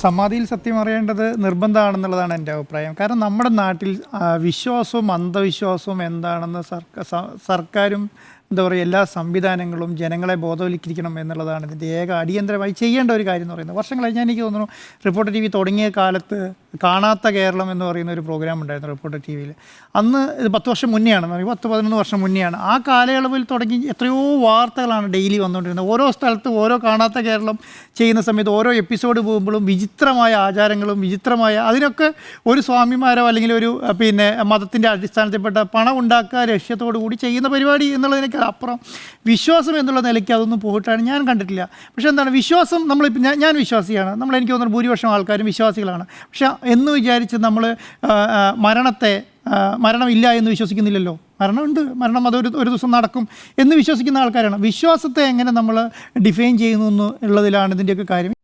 സമാധിയിൽ സത്യം അറിയേണ്ടത് നിർബന്ധമാണെന്നുള്ളതാണ് എൻ്റെ അഭിപ്രായം. കാരണം നമ്മുടെ നാട്ടിൽ വിശ്വാസവും അന്ധവിശ്വാസവും എന്താണെന്ന് സർക്കാരും എന്താ പറയുക എല്ലാ സംവിധാനങ്ങളും ജനങ്ങളെ ബോധവൽക്കരിക്കണം എന്നുള്ളതാണ് ഇതിൻ്റെ അടിയന്തരമായി ചെയ്യേണ്ട ഒരു കാര്യം എന്ന് പറയുന്നത്. വർഷങ്ങളായി എനിക്ക് തോന്നുന്നു റിപ്പോർട്ടർ TV തുടങ്ങിയ കാലത്ത് കാണാത്ത കേരളം എന്ന് പറയുന്ന ഒരു പ്രോഗ്രാം ഉണ്ടായിരുന്നു റിപ്പോർട്ടർ TVയിൽ. അന്ന് ഇത് 10 വർഷം മുന്നെയാണ്, 10-11 വർഷം മുന്നെയാണ്. ആ കാലയളവിൽ തുടങ്ങി എത്രയോ വാർത്തകളാണ് ഡെയിലി വന്നുകൊണ്ടിരുന്നത്. ഓരോ സ്ഥലത്തും ഓരോ കാണാത്ത കേരളം ചെയ്യുന്ന സമയത്ത് ഓരോ എപ്പിസോഡ് പോകുമ്പോഴും വിചിത്രമായ ആചാരങ്ങളും വിചിത്രമായ അതിനൊക്കെ ഒരു സ്വാമിമാരോ അല്ലെങ്കിൽ ഒരു മതത്തിൻ്റെ അടിസ്ഥാനത്തിൽപ്പെട്ട പണം ഉണ്ടാക്കുക ലക്ഷ്യത്തോടു കൂടി ചെയ്യുന്ന പരിപാടി എന്നുള്ളതിനേക്കാൾ അപ്പുറം വിശ്വാസം എന്നുള്ള നിലയ്ക്ക് അതൊന്നും പോയിട്ടാണ് ഞാൻ കണ്ടിട്ടില്ല. പക്ഷേ എന്താണ് വിശ്വാസം, നമ്മളിപ്പോൾ ഞാൻ വിശ്വാസിയാണ്, എനിക്ക് തോന്നുന്നു ഭൂരിപക്ഷം ആൾക്കാരും വിശ്വാസികളാണ്. പക്ഷെ എന്ന് വിചാരിച്ച് നമ്മൾ മരണമില്ല എന്ന് വിശ്വസിക്കുന്നില്ലല്ലോ. മരണമുണ്ട്, മരണം ഒരു ദിവസം നടക്കും എന്ന് വിശ്വസിക്കുന്ന ആൾക്കാരാണ്. വിശ്വാസത്തെ എങ്ങനെ നമ്മൾ ഡിഫൈൻ ചെയ്യുന്നു എന്നുള്ളതിലാണ് ഇതിൻ്റെയൊക്കെ കാര്യം.